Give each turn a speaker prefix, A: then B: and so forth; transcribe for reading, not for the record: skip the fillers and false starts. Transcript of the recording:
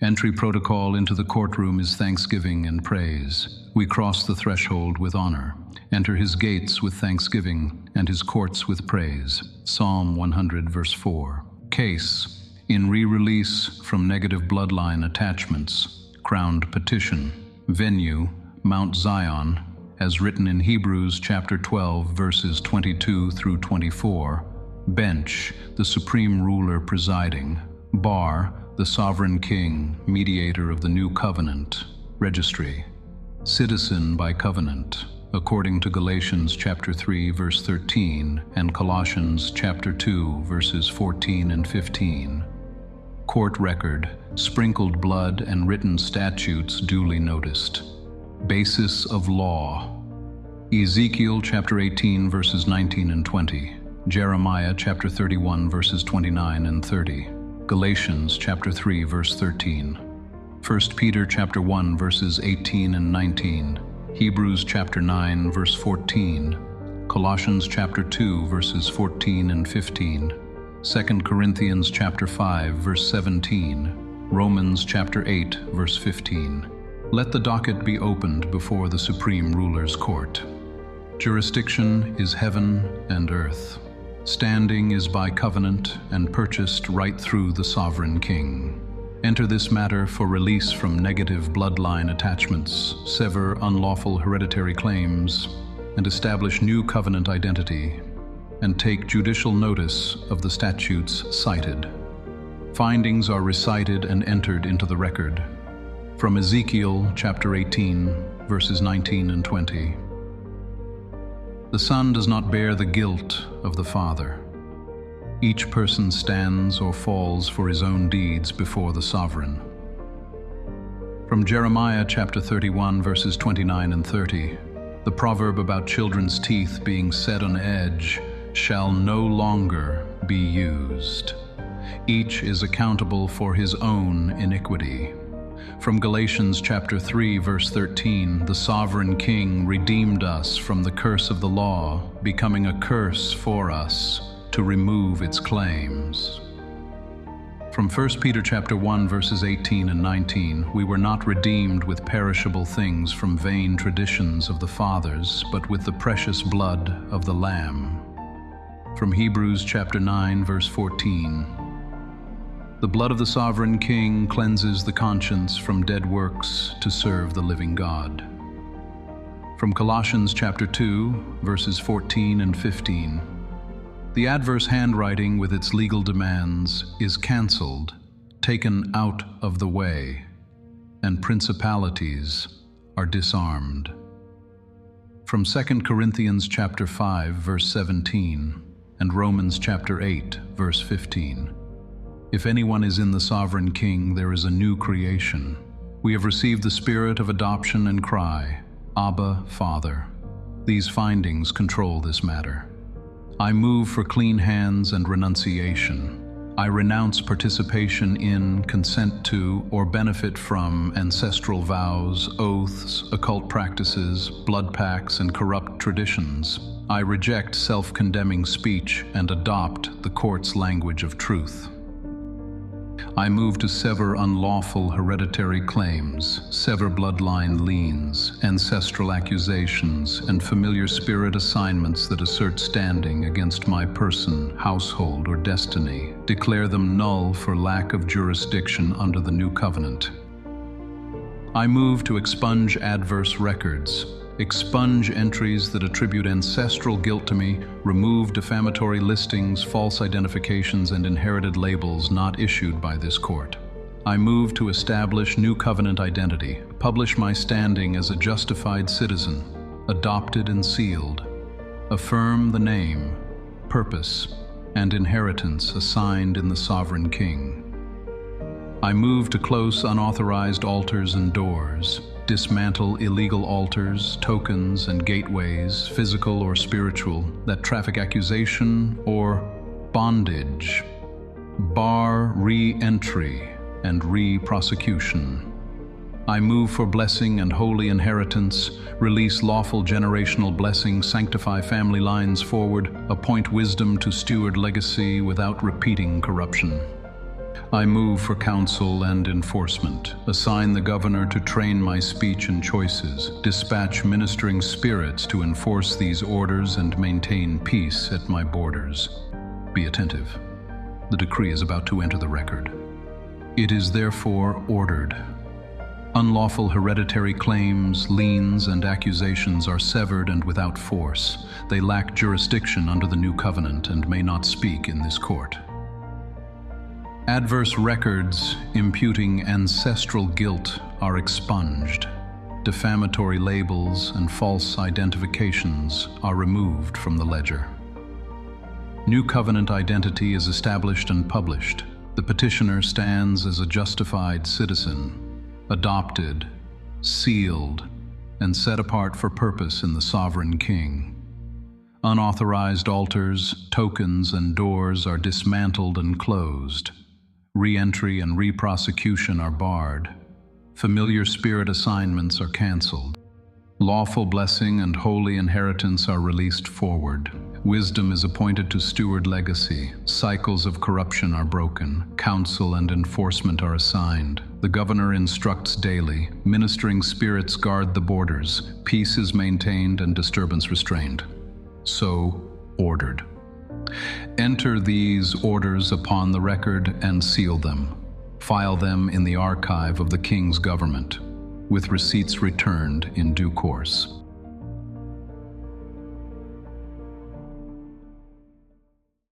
A: Entry protocol into the courtroom is thanksgiving and praise. We cross the threshold with honor, enter his gates with thanksgiving, and his courts with praise. Psalm 100, verse 4. Case: in re-release from negative bloodline attachments, crowned petition. Venue: Mount Zion, as written in Hebrews chapter 12, verses 22 through 24. Bench: the supreme ruler presiding. Bar: the sovereign king, mediator of the new covenant. Registry: citizen by covenant, according to Galatians chapter 3, verse 13, and Colossians chapter 2, verses 14 and 15. Court record: sprinkled blood and written statutes duly noticed. Basis of law: Ezekiel chapter 18, verses 19 and 20. Jeremiah chapter 31, verses 29 and 30. Galatians chapter 3, verse 13. 1 Peter chapter 1, verses 18 and 19. Hebrews chapter 9, verse 14. Colossians chapter 2, verses 14 and 15. 2 Corinthians chapter 5, verse 17. Romans chapter 8, verse 15. Let the docket be opened before the supreme ruler's court. Jurisdiction is heaven and earth. Standing is by covenant and purchased right through the sovereign king. Enter this matter for release from negative bloodline attachments, sever unlawful hereditary claims, and establish new covenant identity, and take judicial notice of the statutes cited. Findings are recited and entered into the record. From Ezekiel chapter 18, verses 19 and 20. The son does not bear the guilt of the father. Each person stands or falls for his own deeds before the sovereign. From Jeremiah chapter 31, verses 29 and 30. The proverb about children's teeth being set on edge shall no longer be used. Each is accountable for his own iniquity. From Galatians chapter 3, verse 13, the sovereign king redeemed us from the curse of the law, becoming a curse for us to remove its claims. From 1 Peter chapter 1, verses 18 and 19, we were not redeemed with perishable things from vain traditions of the fathers, but with the precious blood of the Lamb. From Hebrews chapter 9, verse 14, the blood of the sovereign king cleanses the conscience from dead works to serve the living God. From Colossians chapter 2, verses 14 and 15. The adverse handwriting with its legal demands is cancelled, taken out of the way, and principalities are disarmed. From 2 Corinthians chapter 5, verse 17, and Romans chapter 8, verse 15. If anyone is in the sovereign king, there is a new creation. We have received the spirit of adoption and cry, Abba, Father. These findings control this matter. I move for clean hands and renunciation. I renounce participation in, consent to, or benefit from ancestral vows, oaths, occult practices, blood pacts, and corrupt traditions. I reject self-condemning speech and adopt the court's language of truth. I move to sever unlawful hereditary claims, sever bloodline liens, ancestral accusations, and familiar spirit assignments that assert standing against my person, household, or destiny. Declare them null for lack of jurisdiction under the new covenant. I move to expunge adverse records, expunge entries that attribute ancestral guilt to me, remove defamatory listings, false identifications, and inherited labels not issued by this court. I move to establish new covenant identity, publish my standing as a justified citizen, adopted and sealed, affirm the name, purpose, and inheritance assigned in the sovereign king. I move to close unauthorized altars and doors, dismantle illegal altars, tokens, and gateways, physical or spiritual, that traffic accusation or bondage, bar re-entry and re-prosecution. I move for blessing and holy inheritance, release lawful generational blessings, sanctify family lines forward, appoint wisdom to steward legacy without repeating corruption. I move for counsel and enforcement. Assign the governor to train my speech and choices. Dispatch ministering spirits to enforce these orders and maintain peace at my borders. Be attentive. The decree is about to enter the record. It is therefore ordered. Unlawful hereditary claims, liens, and accusations are severed and without force. They lack jurisdiction under the new covenant and may not speak in this court. Adverse records imputing ancestral guilt are expunged. Defamatory labels and false identifications are removed from the ledger. New covenant identity is established and published. The petitioner stands as a justified citizen, adopted, sealed, and set apart for purpose in the sovereign king. Unauthorized altars, tokens, and doors are dismantled and closed. Re-entry and re-prosecution are barred. Familiar spirit assignments are canceled. Lawful blessing and holy inheritance are released forward. Wisdom is appointed to steward legacy. Cycles of corruption are broken. Counsel and enforcement are assigned. The governor instructs daily. Ministering spirits guard the borders. Peace is maintained and disturbance restrained. So ordered. Enter these orders upon the record and seal them. File them in the archive of the king's government, with receipts returned in due course.